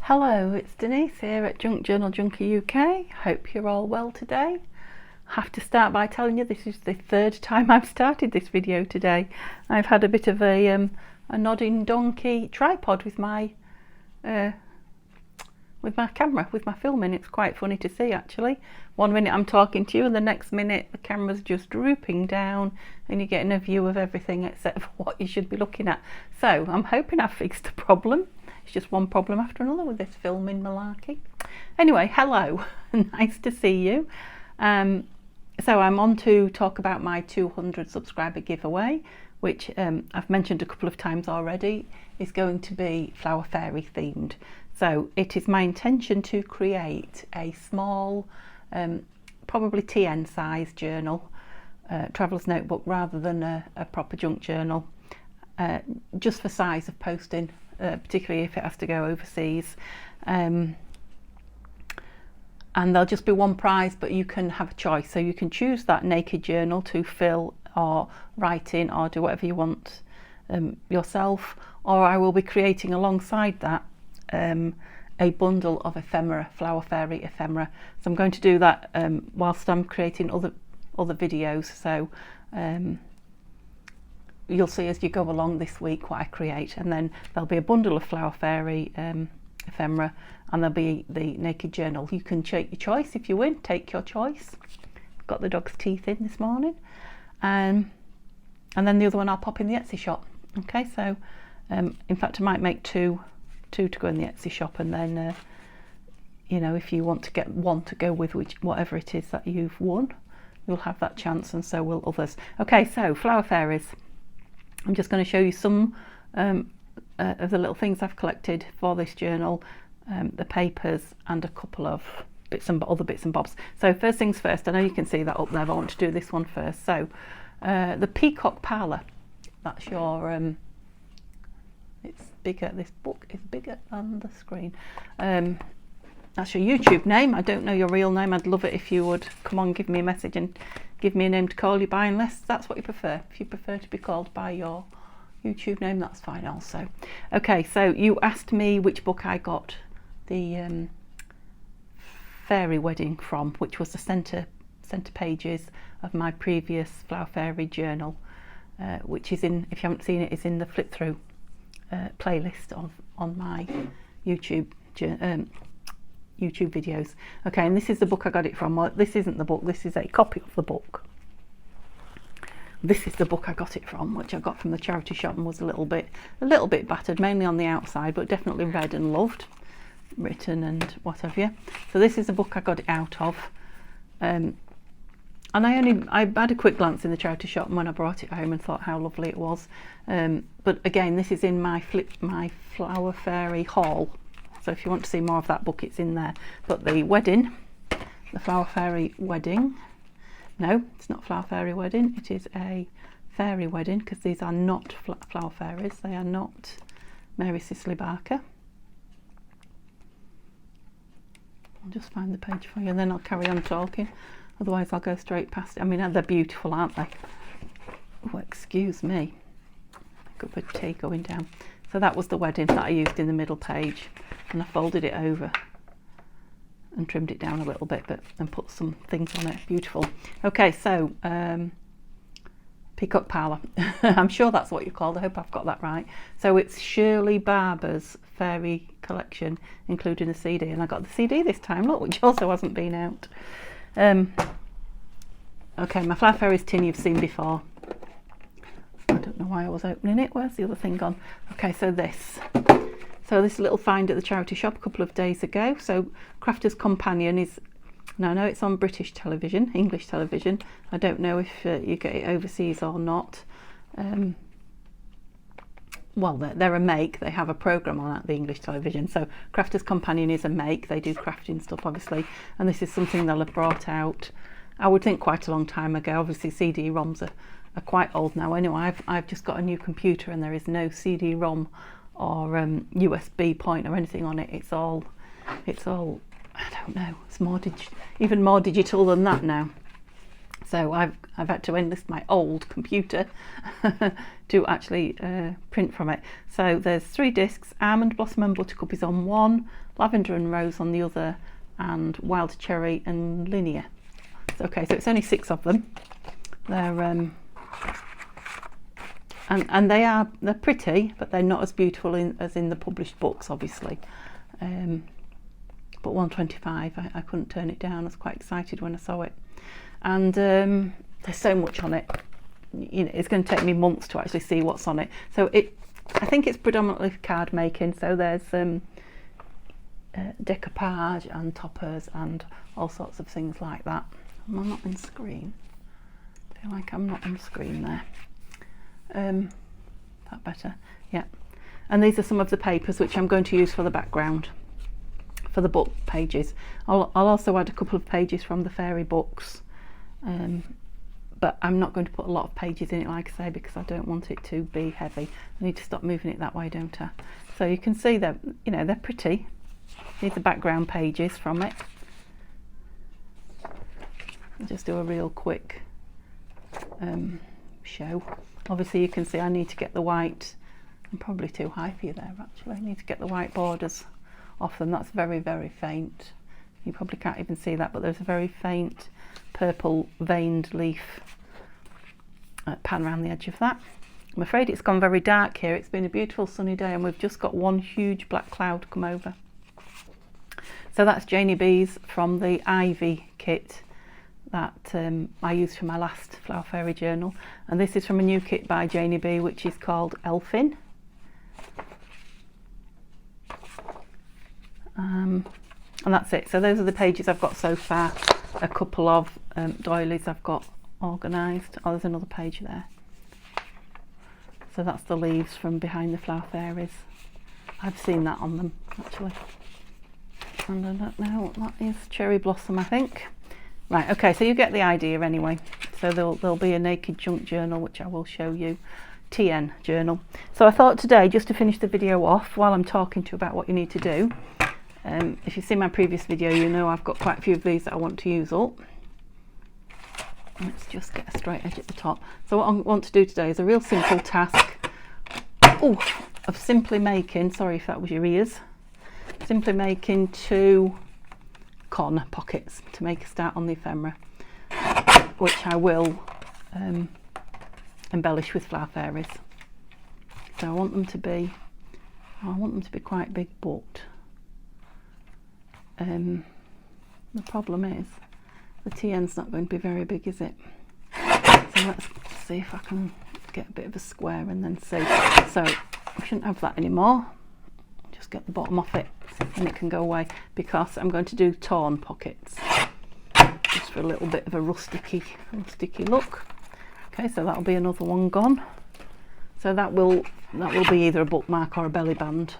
Hello, it's Denise here at Junk Journal Junkie UK. Hope you're all well today. I have to start by telling you this is the third time I've started this video today. I've had a bit of a nodding donkey tripod with my camera, with my filming. It's quite funny to see actually. 1 minute I'm talking to you and the next minute the camera's just drooping down and you're getting a view of everything except for what you should be looking at. So I'm hoping I've fixed the problem. It's just one problem after another with this filming malarkey. Anyway, hello, nice to see you. So I'm on to talk about my 200 subscriber giveaway, which I've mentioned a couple of times already, is going to be Flower Fairy themed. So it is my intention to create a small, probably TN size journal, traveller's notebook rather than a proper junk journal, just for size of posting. Particularly if it has to go overseas, and there'll just be one prize, but you can have a choice, so you can choose that naked journal to fill or write in or do whatever you want yourself, or I will be creating alongside that a bundle of ephemera, Flower Fairy ephemera. So I'm going to do that whilst I'm creating other videos, so you'll see as you go along this week what I create, and then there'll be a bundle of Flower Fairy ephemera, and there'll be the naked journal. You can take your choice. If you win, take your choice. Got the dog's teeth in this morning, and then the other one I'll pop in the Etsy shop. Okay, so in fact I might make two to go in the Etsy shop, and then you know, if you want to get one to go with whatever it is that you've won, you'll have that chance, and so will others. Okay, so Flower Fairies. I'm just going to show you some of the little things I've collected for this journal, the papers and a couple of other bits and bobs. So first things first, I know you can see that up there, but I want to do this one first. So the Peacock Parlour, that's your, it's bigger, this book is bigger than the screen. That's your YouTube name. I don't know your real name. I'd love it if you would come on, give me a message and give me a name to call you by, unless that's what you prefer. If you prefer to be called by your YouTube name, that's fine also. Okay, so you asked me which book I got the fairy wedding from, which was the centre pages of my previous Flower Fairy journal, which is in, if you haven't seen it, is in the flip through playlist on my YouTube videos. Okay, and this is the book I got it from. Well, this isn't the book, this is a copy of the book. This is the book I got it from, which I got from the charity shop and was a little bit battered, mainly on the outside, but definitely read and loved, written and what have you. So this is the book I got it out of, and I had a quick glance in the charity shop when I brought it home and thought how lovely it was. But again, this is in my Flower Fairy haul. So if you want to see more of that book, it's in there. But the wedding, the Flower Fairy wedding, no, it's not Flower Fairy wedding, it is a fairy wedding, because these are not Flower Fairies, they are not Mary Cicely Barker. I'll just find the page for you and then I'll carry on talking, otherwise I'll go straight past it. I mean, they're beautiful, aren't they? Oh, excuse me, a cup of tea going down. So that was the wedding that I used in the middle page, and I folded it over and trimmed it down a little bit, and put some things on it. Beautiful. Okay, so Peacock Parlour. I'm sure that's what you called. I hope I've got that right. So it's Shirley Barber's Fairy Collection, including a CD, and I got the CD this time, look, which also hasn't been out. Okay, my Flower Fairies tin you've seen before. I don't know why I was opening it. Where's the other thing gone? Okay, so this little find at the charity shop a couple of days ago. So Crafter's Companion is, now I know it's on British television, English television. I don't know if you get it overseas or not. Well, they're a make. They have a programme on at the English television. So Crafter's Companion is a make. They do crafting stuff, obviously. And this is something they'll have brought out, I would think, quite a long time ago. Obviously, CD-ROMs are quite old now. Anyway, I've just got a new computer and there is no CD-ROM or USB point or anything on it. It's all I don't know, it's even more digital than that now. So I've had to enlist my old computer to actually print from it. So there's 3 discs. Almond Blossom and Buttercup is on one, Lavender and Rose on the other, and Wild Cherry and Linear. So, okay, so it's only 6 of them. They're and they're pretty, but they're not as beautiful as in the published books, obviously. But 125, I couldn't turn it down. I was quite excited when I saw it. And there's so much on it. You know, it's going to take me months to actually see what's on it. So I think it's predominantly card making. So there's decoupage and toppers and all sorts of things like that. Am I not on screen? I feel like I'm not on screen there. That better? Yeah. And these are some of the papers which I'm going to use for the background, for the book pages. I'll also add a couple of pages from the fairy books. But I'm not going to put a lot of pages in it, like I say, because I don't want it to be heavy. I need to stop moving it that way, don't I? So you can see that, you know, they're pretty. These are background pages from it. I'll just do a real quick show. Obviously you can see I need to get the white. I'm probably too high for you there, actually. I need to get the white borders off them. That's very, very faint. You probably can't even see that, but there's a very faint purple veined leaf pan around the edge of that. I'm afraid it's gone very dark here. It's been a beautiful sunny day and we've just got one huge black cloud come over. So that's Janie B's from the Ivy kit that I used for my last Flower Fairy journal, and this is from a new kit by Janie B, which is called Elfin. And that's it. So those are the pages I've got so far. A couple of doilies I've got organised. Oh, there's another page there. So that's the leaves from Behind the Flower Fairies. I've seen that on them, actually. And I don't know what that is. Cherry Blossom, I think. Right, okay, so you get the idea anyway. So there'll be a naked junk journal, which I will show you. TN journal. So I thought today, just to finish the video off, while I'm talking to you about what you need to do, if you've seen my previous video, you know I've got quite a few of these that I want to use up. Let's just get a straight edge at the top. So what I want to do today is a real simple task of simply making, sorry if that was your ears, simply making 2 corner pockets to make a start on the ephemera, which I will embellish with Flower Fairies. So I want them to be quite big, but the problem is the TN's not going to be very big, is it? So let's see if I can get a bit of a square and then see. So we shouldn't have that anymore. Just get the bottom off it and it can go away, because I'm going to do torn pockets just for a little bit of a rusticy look. Okay, so that'll be another one gone. So that will be either a bookmark or a belly band.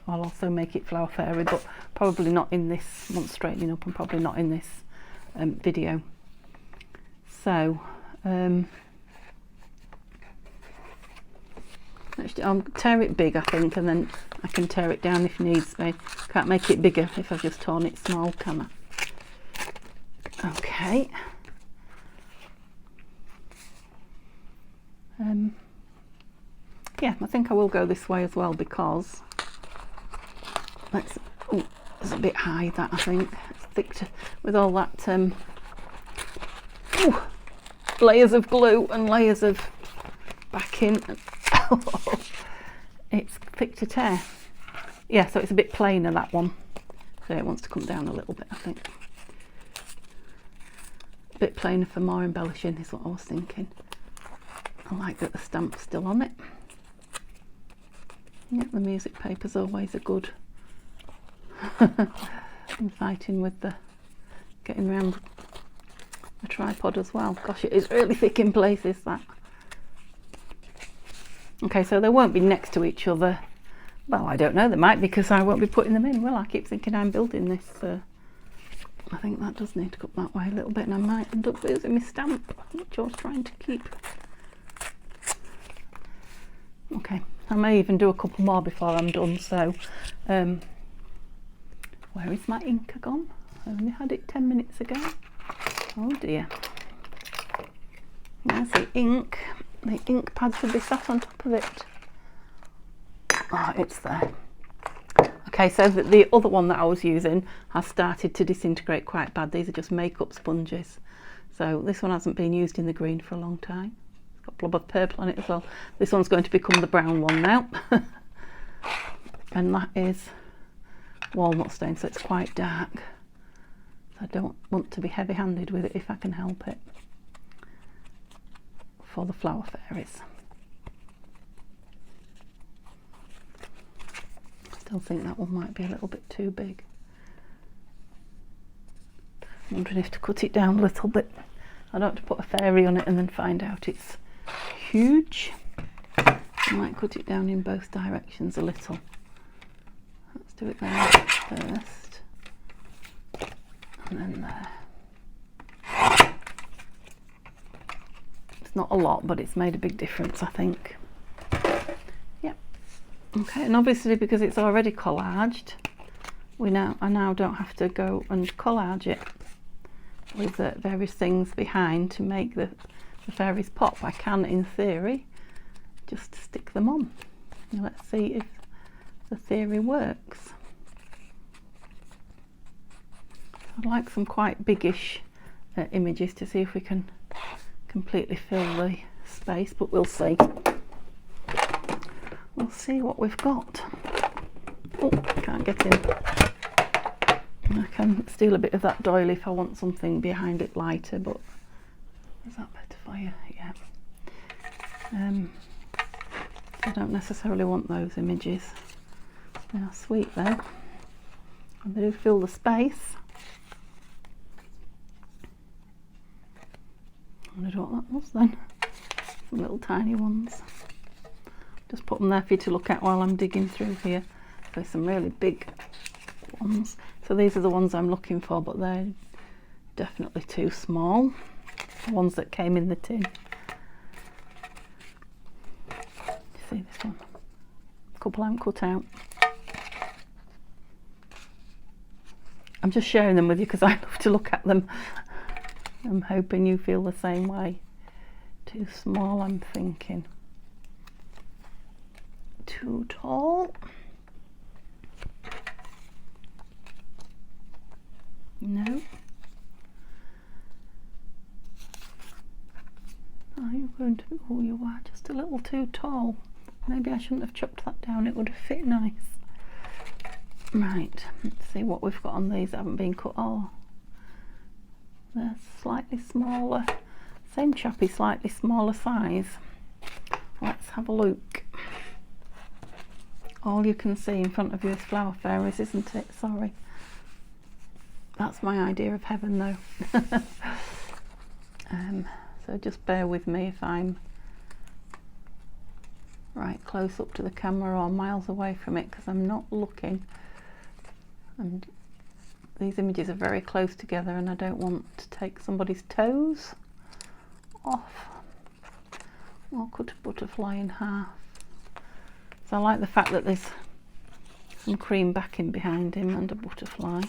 I'll also make it Flower Fairy, but probably not in this, once straightening up, and probably not in this video. So I'll tear it big, I think, and then I can tear it down if needs be. Can't make it bigger if I've just torn it small, can I? Okay. Yeah, I think I will go this way as well, because it's a bit high, that, I think. It's thick with all that layers of glue and layers of backing. It's thick to tear. Yeah, so it's a bit plainer, that one. So it wants to come down a little bit, I think. A bit plainer for more embellishing is what I was thinking. I like that the stamp's still on it. Yeah, the music paper's always a good. I'm fighting with the getting around the tripod as well. Gosh, it is really thick in places, that. Okay, so they won't be next to each other. Well, I don't know, they might, because I won't be putting them in. Well, I keep thinking I'm building this. I think that does need to go that way a little bit, and I might end up losing my stamp, which I was trying to keep. Okay, I may even do a couple more before I'm done. So where is my ink gone? I only had it 10 minutes ago. Oh dear. There's the ink. The ink pad should be sat on top of it. Oh, it's there. Okay, so the other one that I was using has started to disintegrate quite bad. These are just makeup sponges. So this one hasn't been used in the green for a long time. It's got a blob of purple on it as well. This one's going to become the brown one now. And that is walnut stain, so it's quite dark. So I don't want to be heavy-handed with it if I can help it. For the Flower Fairies. I still think that one might be a little bit too big. I'm wondering if to cut it down a little bit. I don't have to put a fairy on it and then find out it's huge. I might cut it down in both directions a little. Let's do it there first. And then there. It's not a lot, but it's made a big difference, I think. Yep. Okay, and obviously because it's already collaged, I now don't have to go and collage it with various things behind to make the fairies pop. I can, in theory, just stick them on. Now let's see if the theory works. I'd like some quite biggish images to see if we can completely fill the space, but we'll see. We'll see what we've got. Oh, can't get in. I can steal a bit of that doily if I want something behind it lighter, but is that better for you? Yeah. I don't necessarily want those images. They are sweet though, and they do fill the space. I wondered what that was then. Some little tiny ones. Just put them there for you to look at while I'm digging through here. There's some really big ones. So these are the ones I'm looking for, but they're definitely too small. The ones that came in the tin. See this one? A couple I haven't cut out. I'm just sharing them with you because I love to look at them. I'm hoping you feel the same way. Too small, I'm thinking. Too tall. No. Are you going to? Oh, you are just a little too tall. Maybe I shouldn't have chopped that down. It would have fit nice. Right. Let's see what we've got on these that haven't been cut. Oh, they're slightly smaller. Same chappy, slightly smaller size. Let's have a look. All you can see in front of you is Flower Fairies, isn't it? Sorry. That's my idea of heaven though. So just bear with me if I'm right close up to the camera or miles away from it, because I'm not looking, and these images are very close together and I don't want to take somebody's toes off or cut a butterfly in half. So I like the fact that there's some cream backing behind him and a butterfly.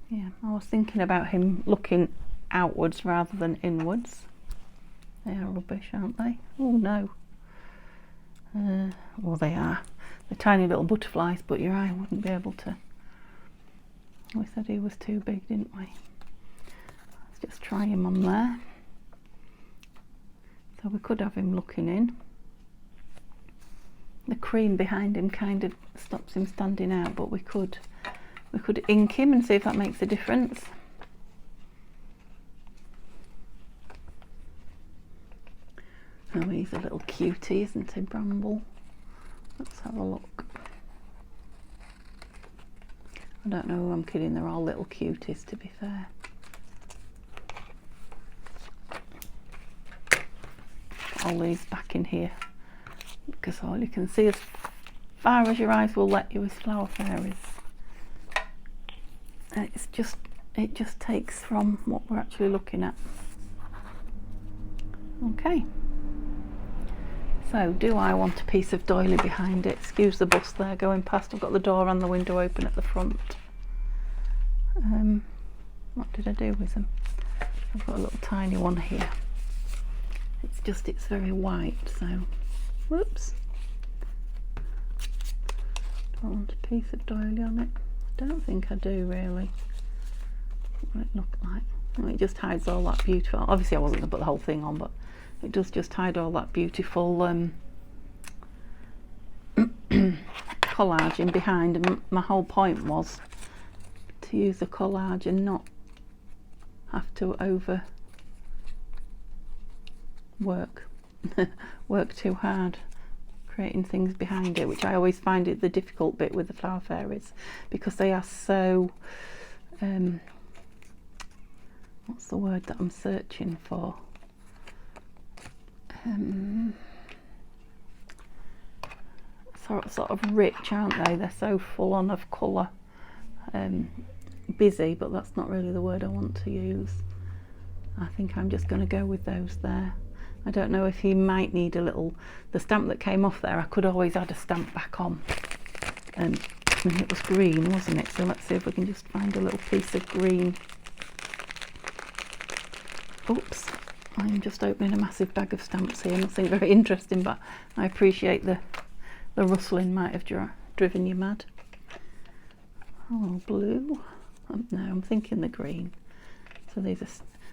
Yeah, I was thinking about him looking outwards rather than inwards. They are rubbish, aren't they? Oh no. Well, they are. They're tiny little butterflies, but your eye wouldn't be able to. We said he was too big, didn't we? Let's just try him on there. So we could have him looking in. The cream behind him kind of stops him standing out, but we could ink him and see if that makes a difference. Oh, he's a little cutie, isn't he, Bramble? Let's have a look. I don't know who I'm kidding, they're all little cuties, to be fair. All these back in here, because all you can see as far as your eyes will let you is Flower Fairies. And it just takes from what we're actually looking at. Okay. So, do I want a piece of doily behind it? Excuse the bus there going past. I've got the door and the window open at the front. What did I do with them? I've got a little tiny one here. It's very white, so whoops. Do I want a piece of doily on it? I don't think I do really. What it look like? Oh, it just hides all that beautiful. Obviously I wasn't going to put the whole thing on, but it does just hide all that beautiful collage in behind. And my whole point was to use the collage and not have to work too hard creating things behind it, which I always find it the difficult bit with the Flower Fairies, because they are so what's the word that I'm searching for, sort of rich, aren't they? They're so full on of colour. Busy, but that's not really the word I want to use. I think I'm just going to go with those there. I don't know if he might need a little, the stamp that came off there, I could always add a stamp back on. And it was green, wasn't it? So let's see if we can just find a little piece of green. Oops, I'm just opening a massive bag of stamps here. Nothing very interesting, but I appreciate the rustling might have driven you mad. Oh, blue. No, I'm thinking the green. So these are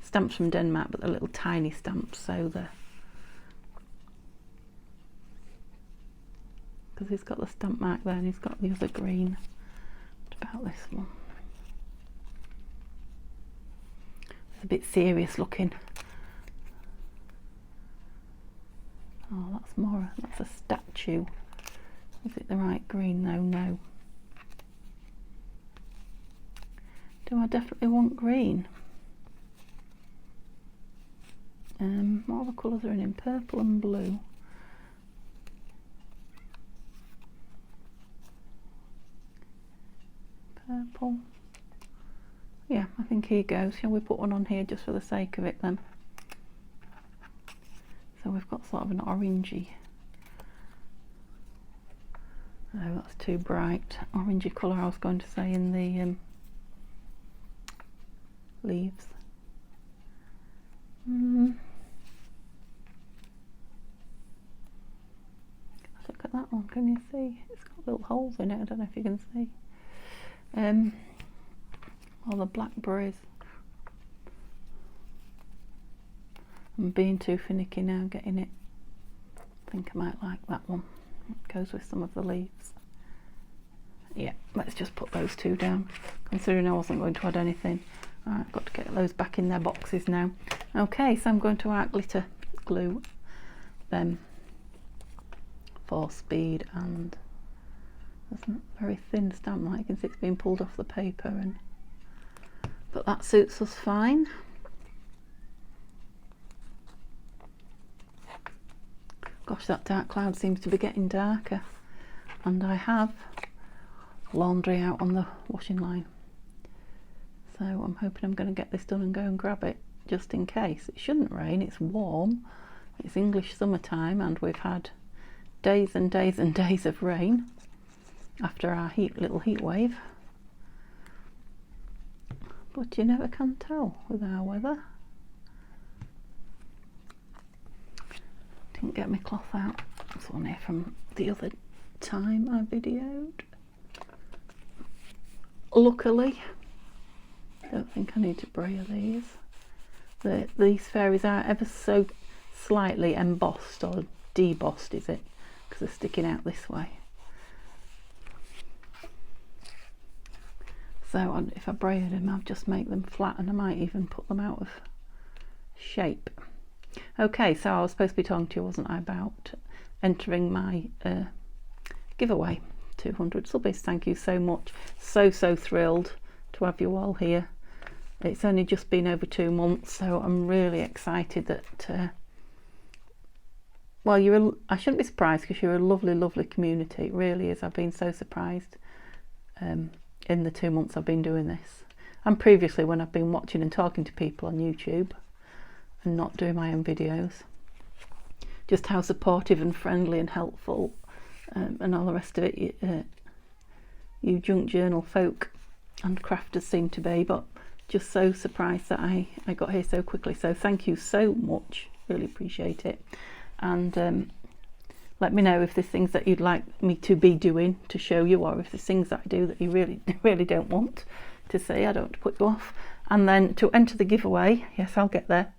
stamps from Denmark, but they're little tiny stamps, so because he's got the stamp mark there and he's got the other green. What about this one? It's a bit serious looking. Oh, that's a statue. Is it the right green? No. Do I definitely want green? What other colours are in? Purple and blue. Purple. Yeah, I think here goes. Shall we put one on here just for the sake of it then? So we've got sort of an orangey. Oh, that's too bright. Orangey colour I was going to say in the leaves. Look at that one, can you see? It's got little holes in it, I don't know if you can see. All the blackberries. I'm being too finicky now getting it. I think I might like that one. It goes with some of the leaves. Yeah, let's just put those two down, considering I wasn't going to add anything. Alright, I've got to get those back in their boxes now. Okay, so I'm going to art glitter glue them for speed, and there's a very thin stamp, like you can see it's being pulled off the paper, but that suits us fine. Gosh, that dark cloud seems to be getting darker, and I have laundry out on the washing line, so I'm hoping I'm going to get this done and go and grab it just in case. It shouldn't rain, it's warm, it's English summertime, and we've had days and days and days of rain after our little heat wave, but you never can tell with our weather. Didn't get my cloth out. This one here from the other time I videoed. Luckily, don't think I need to braille these. These fairies are ever so slightly embossed, or debossed is it, because they're sticking out this way. So if I braided them, I'll just make them flat, and I might even put them out of shape. Okay, so I was supposed to be talking to you, wasn't I, about entering my giveaway, 200 subbies. Thank you so much. So thrilled to have you all here. It's only just been over 2 months, so I'm really excited that well, I shouldn't be surprised, because you're a lovely community. It really is. I've been so surprised in the 2 months I've been doing this, and previously when I've been watching and talking to people on YouTube and not doing my own videos, just how supportive and friendly and helpful and all the rest of it you junk journal folk and crafters seem to be. But just so surprised that I got here so quickly. So thank you so much, really appreciate it. And let me know if there's things that you'd like me to be doing to show you, or if there's things that I do that you really don't want to see. I don't want to put you off. And then to enter the giveaway, yes, I'll get there.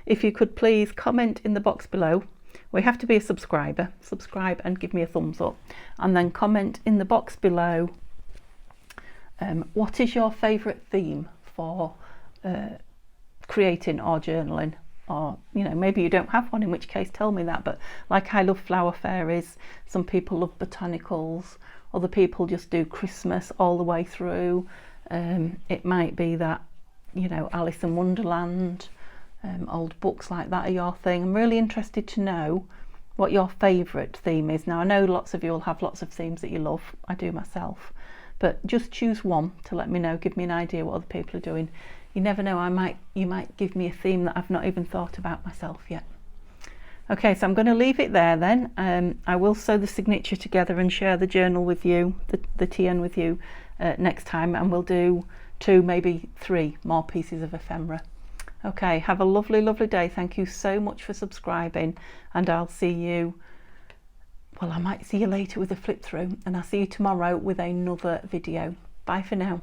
If you could please comment in the box below. We have to be a subscriber. Subscribe and give me a thumbs up, and then comment in the box below what is your favourite theme for creating or journaling. Or, you know, maybe you don't have one, in which case tell me that. But like, I love flower fairies, some people love botanicals, other people just do Christmas all the way through. It might be that, you know, Alice in Wonderland, old books like that are your thing. I'm really interested to know what your favourite theme is. Now, I know lots of you will have lots of themes that you love. I do myself. But just choose one to let me know, give me an idea what other people are doing. You never know, you might give me a theme that I've not even thought about myself yet. Okay, so I'm going to leave it there then. I will sew the signature together and share the journal with you, the TN with you next time, and we'll do 2, maybe 3 more pieces of ephemera. Okay, have a lovely, lovely day. Thank you so much for subscribing, and I'll see you, well, I might see you later with a flip through, and I'll see you tomorrow with another video. Bye for now.